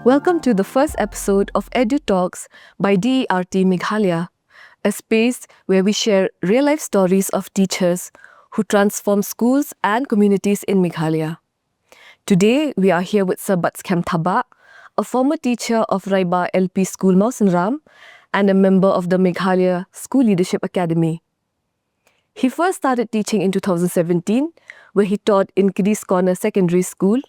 Welcome to the first episode of Edu Talks by DERT Meghalaya, a space where we share real-life stories of teachers who transform schools and communities in Meghalaya. Today, we are here with Sir Batskhem Thabah, a former teacher of Raibah LP School Mausanram and a member of the Meghalaya School Leadership Academy. He first started teaching in 2017, where he taught in Kiddies Corner Secondary School.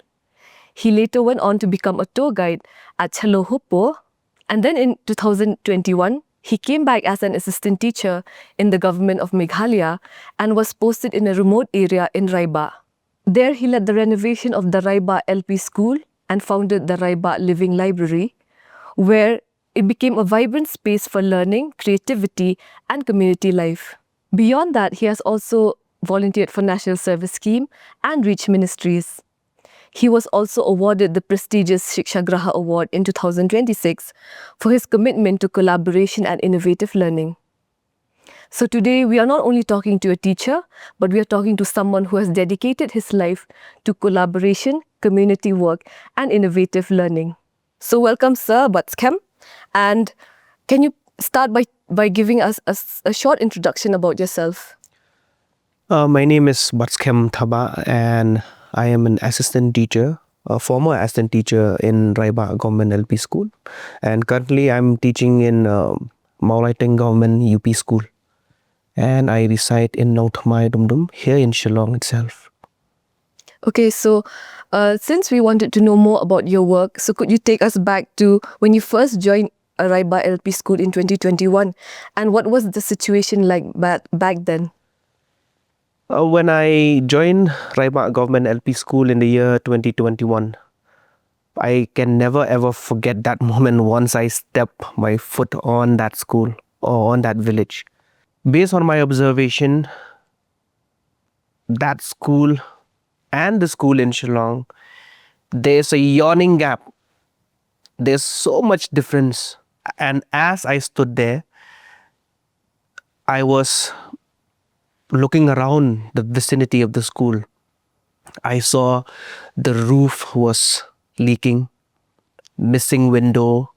He later went on to become a tour guide at Chalo Hoppo, and then in 2021, he came back as an assistant teacher in the government of Meghalaya and was posted in a remote area in Raibah. There, he led the renovation of the Raibah LP School and founded the Raibah Living Library, where it became a vibrant space for learning, creativity, and community life. Beyond that, he has also volunteered for National Service Scheme and Reach Ministries. He was also awarded the prestigious Shiksha Graha Award in 2026 for his commitment to collaboration and innovative learning. So today, we are not only talking to a teacher, but we are talking to someone who has dedicated his life to collaboration, community work, and innovative learning. So welcome, Sir Batskhem. And can you start by giving us a short introduction about yourself? My name is Batskhem Thabah, and I am an assistant teacher, a former assistant teacher in Raibah Government LP School. And currently I'm teaching in Maulaiting Government UP School. And I reside in Nautamai Dumdum, here in Shillong itself. Okay, so since we wanted to know more about your work, so could you take us back to when you first joined Raibah LP School in 2021? And what was the situation like back then? When I joined Raibah Government LP School in the year 2021, I can never ever forget that moment once I step my foot on that school or on that village. Based on my observation, that school and the school in Shillong, there's a yawning gap. There's so much difference. And as I stood there, I was looking around the vicinity of the school. I saw the roof was leaking, missing window,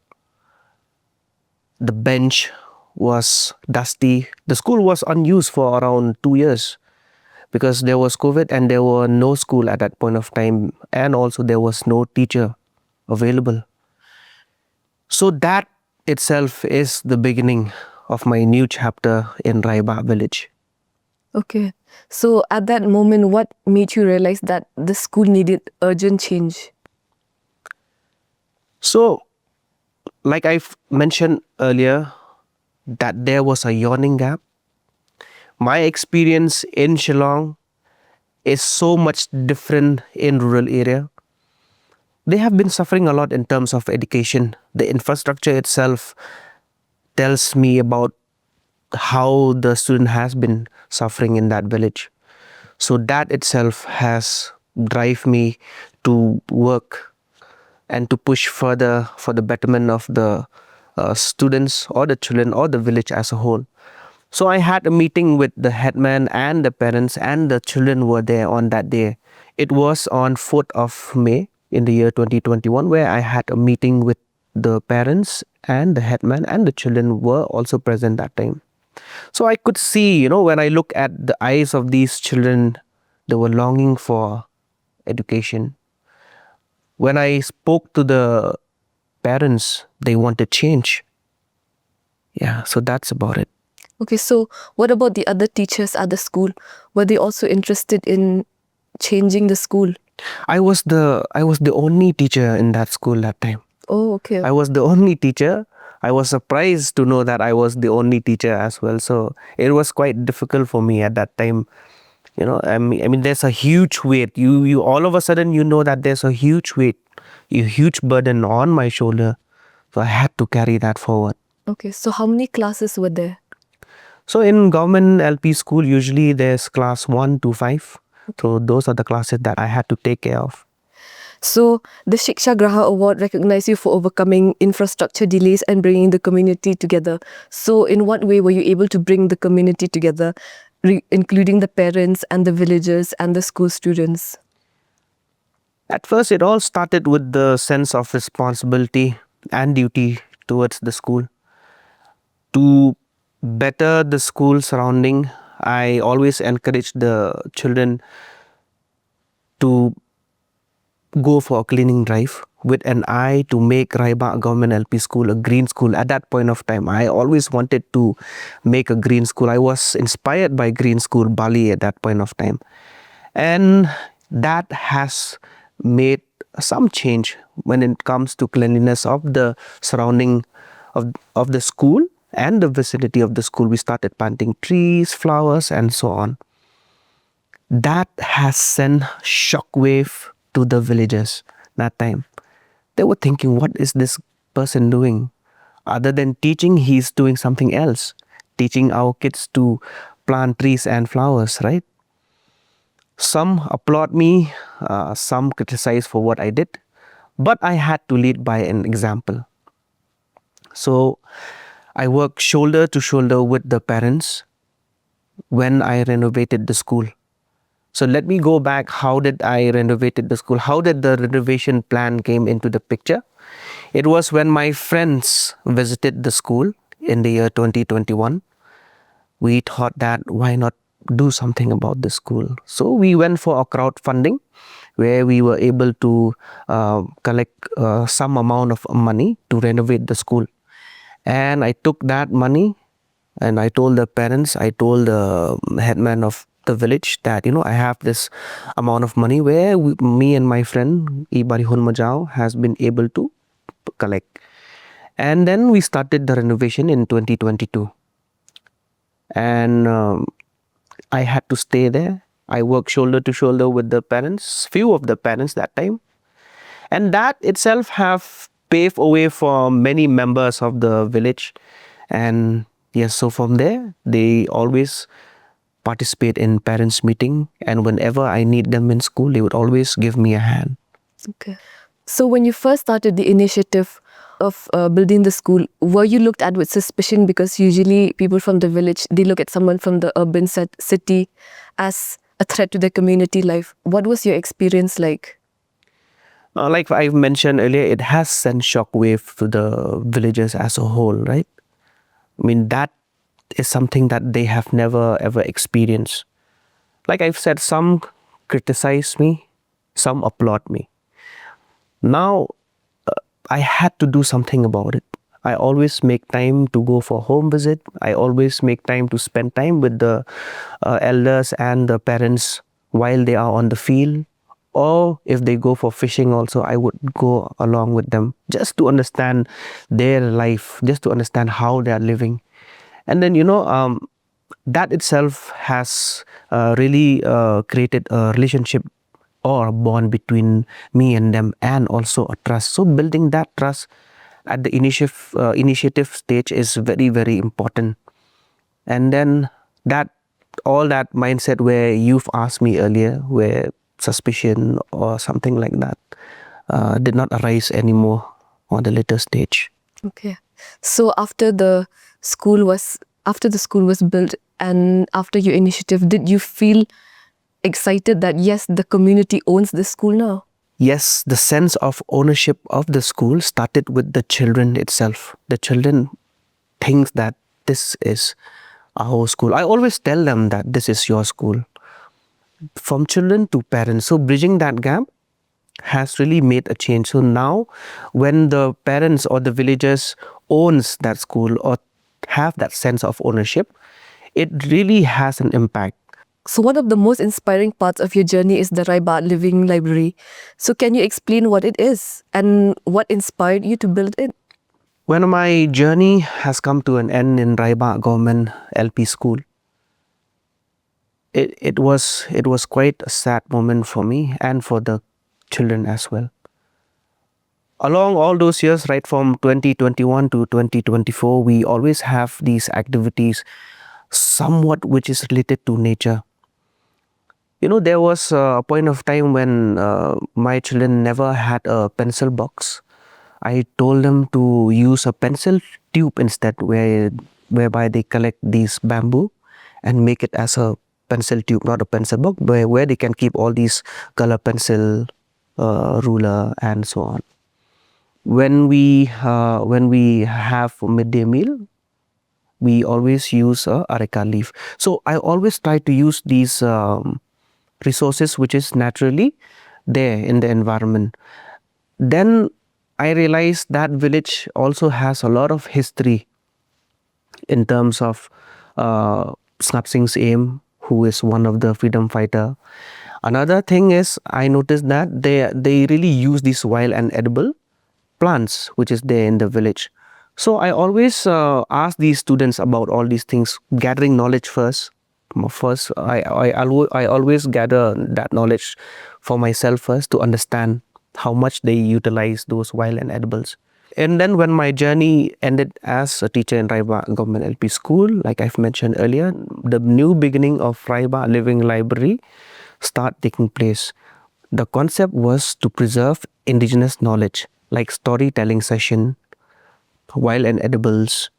the bench was dusty. The school was unused for around 2 years because there was COVID and there were no school at that point of time, and also there was no teacher available. So that itself is the beginning of my new chapter in Raibah village. Okay, so at that moment, what made you realize that the school needed urgent change? So, like I've mentioned earlier, that there was a yawning gap. My experience in Shillong is so much different in rural area. They have been suffering a lot in terms of education. The infrastructure itself tells me about how the student has been suffering in that village. So that itself has drive me to work and to push further for the betterment of the students or the children or the village as a whole. So I had a meeting with the headman and the parents, and the children were there on that day. It was on 4th of May in the year 2021 where I had a meeting with the parents, and the headman and the children were also present that time. So I could see, when I look at the eyes of these children, they were longing for education. When I spoke to the parents, they wanted change. Yeah, so that's about it. Okay, so what about the other teachers at the school? Were they also interested in changing the school? I was the only teacher in that school that time. Oh, okay. I was the only teacher. I was surprised to know that I was the only teacher as well. So it was quite difficult for me at that time. I mean, there's a huge weight. You all of a sudden, that there's a huge weight, a huge burden on my shoulder. So I had to carry that forward. Okay, so how many classes were there? So in government LP school, usually there's class 1 to 5. So those are the classes that I had to take care of. So the Shiksha Graha Award recognized you for overcoming infrastructure delays and bringing the community together. So in what way were you able to bring the community together, including the parents and the villagers and the school students? At first, it all started with the sense of responsibility and duty towards the school. To better the school surrounding, I always encourage the children to go for a cleaning drive with an eye to make Raibah Government LP School a green school. At that point of time, I always wanted to make a green school. I was inspired by Green School Bali at that point of time. And that has made some change when it comes to cleanliness of the surrounding of the school and the vicinity of the school. We started planting trees, flowers, and so on. That has sent shockwave to the villagers that time. They were thinking, what is this person doing? Other than teaching, he's doing something else. Teaching our kids to plant trees and flowers, right? Some applaud me, some criticize for what I did, but I had to lead by an example. So I worked shoulder to shoulder with the parents when I renovated the school. So let me go back. How did I renovated the school? How did the renovation plan came into the picture? It was when my friends visited the school in the year 2021. We thought that why not do something about the school? So we went for a crowdfunding where we were able to collect some amount of money to renovate the school. And I took that money and I told the parents, I told the headman of the village that, I have this amount of money where me and my friend Ibari Hunmajao has been able to collect. And then we started the renovation in 2022. And I had to stay there. I worked shoulder to shoulder with the parents, few of the parents that time. And that itself have paved a way for many members of the village. And yes, so from there, they always participate in parents meeting, and whenever I need them in school, they would always give me a hand. Okay. So when you first started the initiative of building the school, were you looked at with suspicion? Because usually people from the village, they look at someone from the urban city as a threat to their community life. What was your experience like? Like I mentioned earlier, it has sent shockwave to the villagers as a whole, right? I mean, that is something that they have never ever experienced. Like I've said, some criticize me, some applaud me. Now, I had to do something about it. I always make time to go for home visit. I always make time to spend time with the elders and the parents while they are on the field. Or if they go for fishing also, I would go along with them just to understand their life, just to understand how they are living. And then, that itself has really created a relationship or a bond between me and them, and also a trust. So building that trust at the initiative stage is very, very important. And then all that mindset where you've asked me earlier, where suspicion or something like that did not arise anymore on the later stage. Okay. So after the school was built and after your initiative, did you feel excited that yes, the community owns this school now? Yes, the sense of ownership of the school started with the children itself. The children think that this is our school. I always tell them that this is your school. From children to parents. So bridging that gap has really made a change. So now when the parents or the villagers owns that school or have that sense of ownership, it really has an impact. So one of the most inspiring parts of your journey is the Raibah Living Library. So can you explain what it is and what inspired you to build it? When my journey has come to an end in Raibah Government LP School, it was quite a sad moment for me and for the children as well. Along all those years, right from 2021 to 2024, we always have these activities somewhat which is related to nature. There was a point of time when my children never had a pencil box. I told them to use a pencil tube instead, whereby they collect these bamboo and make it as a pencil tube, not a pencil box, where they can keep all these color pencil ruler, and so on. When we have midday meal, we always use areca leaf. So I always try to use these resources which is naturally there in the environment. Then I realized that village also has a lot of history in terms of Snap Singh's aim, who is one of the freedom fighter. Another thing is I noticed that they really use these wild and edible plants which is there in the village. So I always ask these students about all these things, gathering knowledge first. First, I always gather that knowledge for myself first to understand how much they utilize those wild and edibles. And then when my journey ended as a teacher in Raibah Government LP School, like I've mentioned earlier, the new beginning of Raibah Living Library start taking place. The concept was to preserve indigenous knowledge like storytelling session, wild and edibles,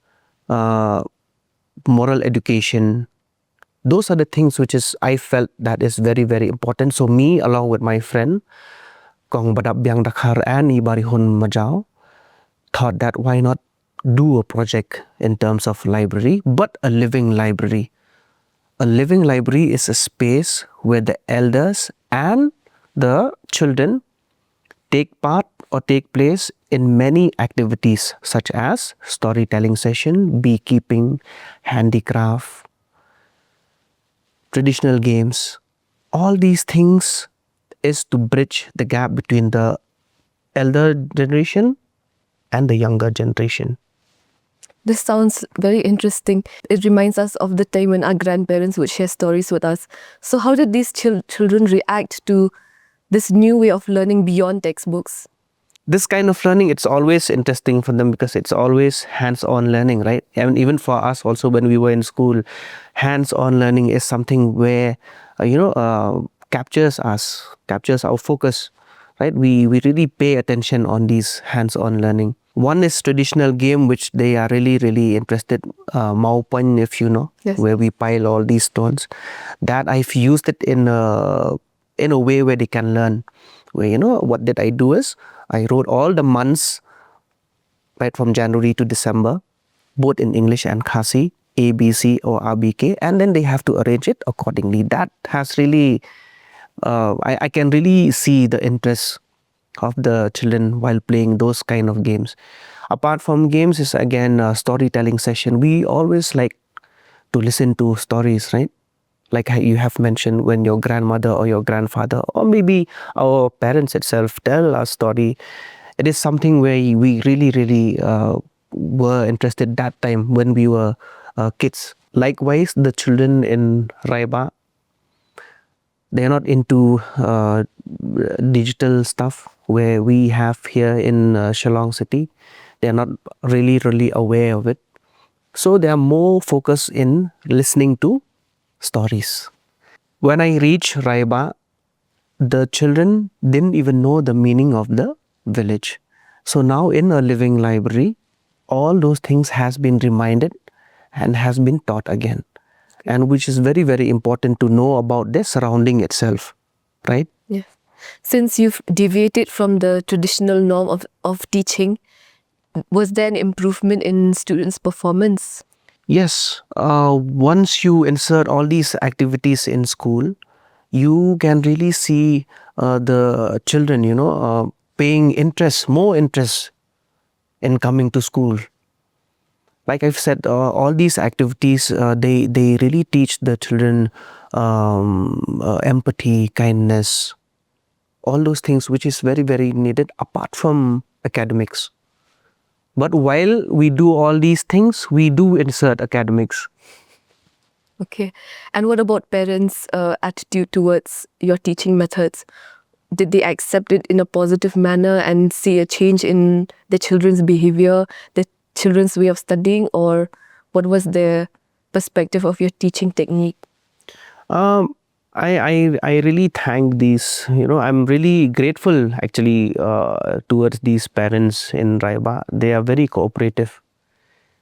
moral education. Those are the things which is I felt that is very, very important. So me along with my friend Kong Badap Biang Dakhar and Ibarihun Majao thought that why not do a project in terms of library, but a living library. A living library is a space where the elders and the children take part or take place in many activities such as storytelling session, beekeeping, handicraft, traditional games. All these things is to bridge the gap between the elder generation and the younger generation. This sounds very interesting. It reminds us of the time when our grandparents would share stories with us. So how did these children react to this new way of learning beyond textbooks? This kind of learning, it's always interesting for them because it's always hands-on learning, right? And even for us also when we were in school, hands-on learning is something where, captures us, captures our focus, right? We really pay attention on these hands-on learning. One is traditional game which they are really, really interested, Maupan, if you know, Yes. where we pile all these stones. That I've used it in a way where they can learn. Where, what did I do is, I wrote all the months, right, from January to December, both in English and Khasi, A, B, C or RBK, and then they have to arrange it accordingly. That has really, I can really see the interest of the children while playing those kind of games. Apart from games is again a storytelling session. We always like to listen to stories, right? Like you have mentioned, when your grandmother or your grandfather or maybe our parents itself tell a story, it is something where we really, really were interested that time when we were kids. Likewise, the children in Raibah, they are not into digital stuff where we have here in Shillong city. They are not really, really aware of it. So they are more focused in listening to stories. When I reached Raibah, the children didn't even know the meaning of the village. So now in a living library, all those things has been reminded and has been taught again. And which is very, very important to know about the surrounding itself, right? Yes. Since you've deviated from the traditional norm of teaching, was there an improvement in students' performance? Yes, once you insert all these activities in school, you can really see the children, paying interest, more interest in coming to school. Like I've said, all these activities, they really teach the children empathy, kindness, all those things which is very, very needed apart from academics. But while we do all these things, we do insert academics. Okay. And what about parents' attitude towards your teaching methods? Did they accept it in a positive manner and see a change in the children's behavior, the children's way of studying, or what was their perspective of your teaching technique? I really thank these, I'm really grateful actually towards these parents in Raibah. They are very cooperative.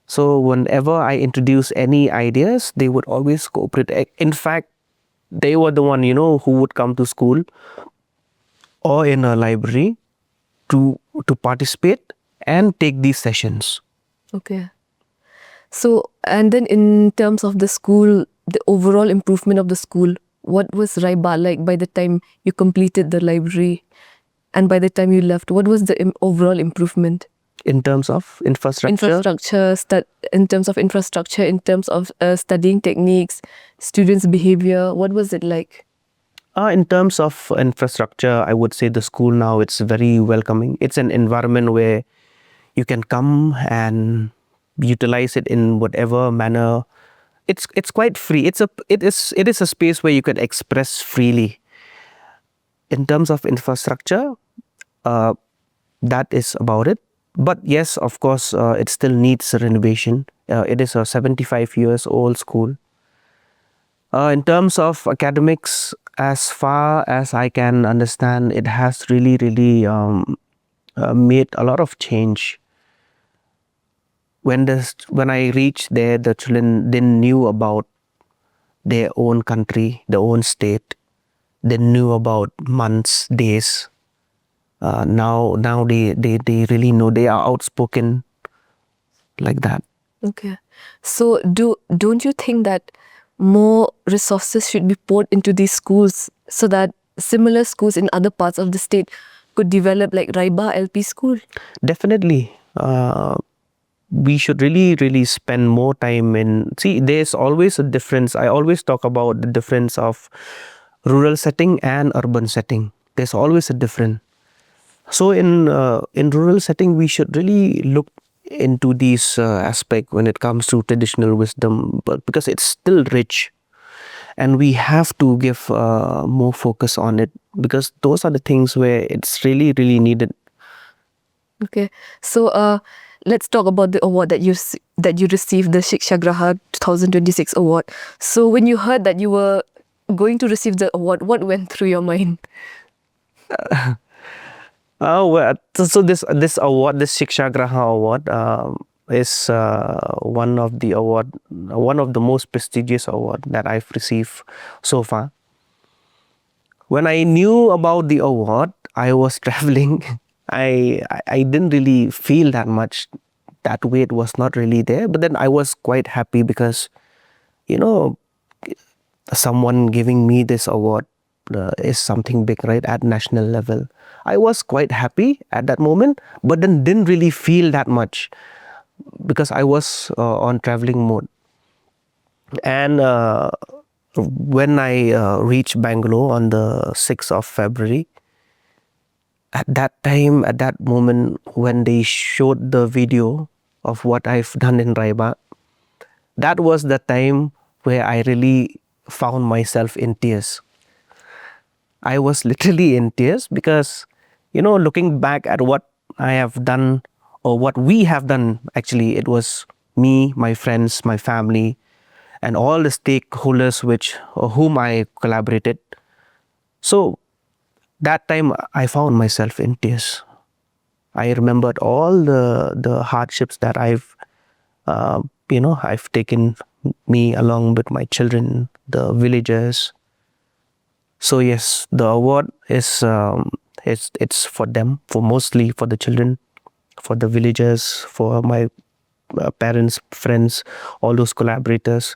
So whenever I introduce any ideas, they would always cooperate. In fact, they were the one, who would come to school or in a library to participate and take these sessions. Okay. So, and then in terms of the school, the overall improvement of the school, what was Raibah like by the time you completed the library and by the time you left? What was the overall improvement? In terms of infrastructure, In terms of infrastructure, in terms of studying techniques, students' behavior, what was it like? in terms of infrastructure, I would say the school now, it's very welcoming. It's an environment where you can come and utilize it in whatever manner. It's quite free. It is a space where you can express freely. In terms of infrastructure, uh, that is about it. But yes, of course, it still needs renovation. It is a 75 years old school. In terms of academics, as far as I can understand, it has really made a lot of change. When I reached there, the children didn't knew about their own country, their own state. They knew about months, days. Now they really know. They are outspoken like that. Okay. So don't you think that more resources should be poured into these schools so that similar schools in other parts of the state could develop like Raibah LP school? Definitely, we should really spend more time in. See, there's always a difference. I always talk about the difference of rural setting and urban setting. There's always a difference. So in rural setting, we should really look into these aspect when it comes to traditional wisdom, but because it's still rich, and we have to give more focus on it, because those are the things where it's really needed. Okay. So let's talk about the award that you received, the Shiksha Graha 2026 award. So when you heard that you were going to receive the award, what went through your mind? Oh well, so this award, this Shiksha Graha award, is one of the most prestigious award that I've received so far. When I knew about the award, I was traveling. I didn't really feel that much. That weight was not really there. But then I was quite happy because, you know, someone giving me this award is something big, right, at national level. I was quite happy at that moment, but then didn't really feel that much because I was on traveling mode. And when I reached Bangalore on the 6th of February, at that time, at that moment, when they showed the video of what I've done in Raibah, that was the time where I really found myself in tears. I was literally in tears because, looking back at what I have done, or what we have done, actually, it was me, my friends, my family, and all the stakeholders whom I collaborated. So that time I found myself in tears. I remembered all the hardships that I've taken, me along with my children, the villagers. So yes, the award is it's for them, for mostly for the children, for the villagers, for my parents, friends, all those collaborators.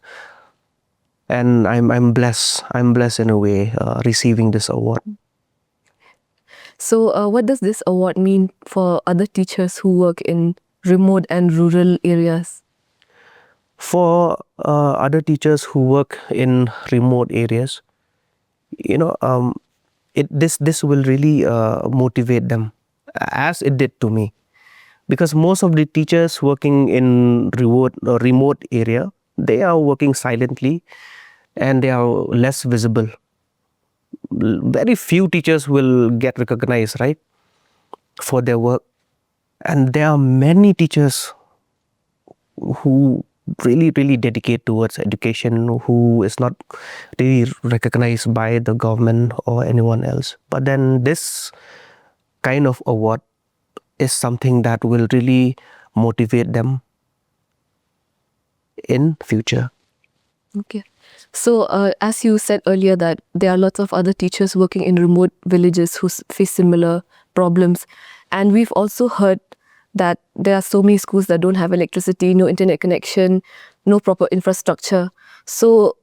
And I'm blessed. I'm blessed in a way receiving this award. So what does this award mean for other teachers who work in remote and rural areas? For other teachers who work in remote areas, you know, this will really motivate them, as it did to me, because most of the teachers working in remote area, they are working silently and they are less visible. Very few teachers will get recognized, right, for their work. And there are many teachers who really dedicate towards education, who is not really recognized by the government or anyone else. But then this kind of award is something that will really motivate them in future. Okay. So, as you said earlier, that there are lots of other teachers working in remote villages who face similar problems. And we've also heard that there are so many schools that don't have electricity, no internet connection, no proper infrastructure. So,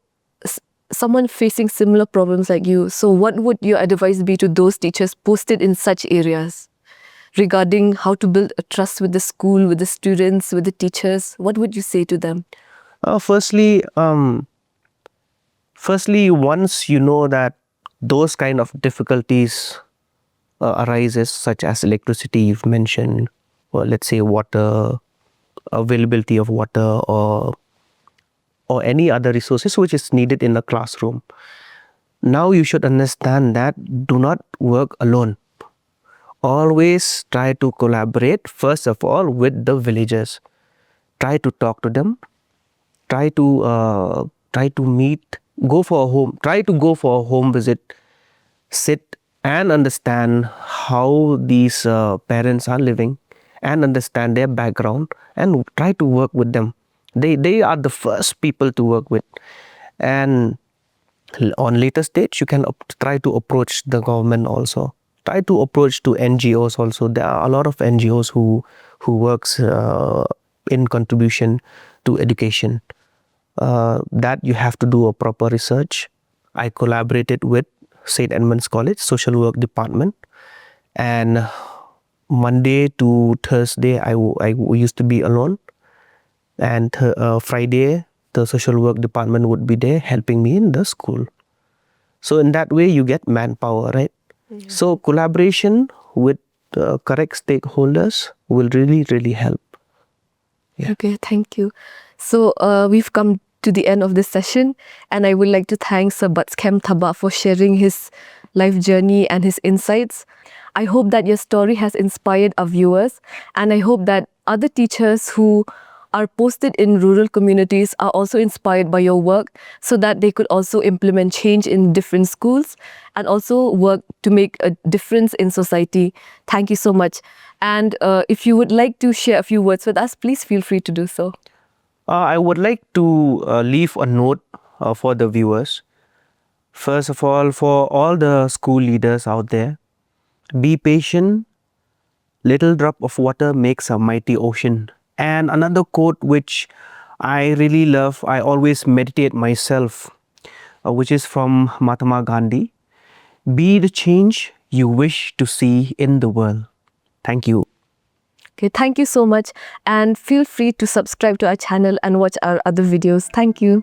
someone facing similar problems like you, so what would your advice be to those teachers posted in such areas regarding how to build a trust with the school, with the students, with the teachers? What would you say to them? Firstly, once you know that those kind of difficulties arises, such as electricity you've mentioned, or let's say water, availability of water, or any other resources which is needed in a classroom, now you should understand that do not work alone. Always try to collaborate, first of all, with the villagers. Try to talk to them. Try to meet. Go for a home. Try to go for a home visit. Sit and understand how these parents are living, and understand their background, and try to work with them. They are the first people to work with, and on later stage you can try to approach the government also. Try to approach to NGOs also. There are a lot of NGOs who works in contribution to education. That you have to do a proper research. I collaborated with St. Edmund's College Social Work Department, and Monday to Thursday I used to be alone, and Friday the social work department would be there helping me in the school. So in that way you get manpower, right? So collaboration with correct stakeholders will really help. Yeah. Okay, thank you. So we've come to the end of this session, and I would like to thank Sir Batskhem Thabah for sharing his life journey and his insights. I hope that your story has inspired our viewers, and I hope that other teachers who are posted in rural communities are also inspired by your work, so that they could also implement change in different schools and also work to make a difference in society. Thank you so much. And if you would like to share a few words with us, please feel free to do so. I would like to leave a note for the viewers. First of all, for all the school leaders out there, be patient. Little drop of water makes a mighty ocean. And another quote which I really love, I always meditate myself, which is from Mahatma Gandhi. Be the change you wish to see in the world. Thank you. Okay, thank you so much, and feel free to subscribe to our channel and watch our other videos. Thank you.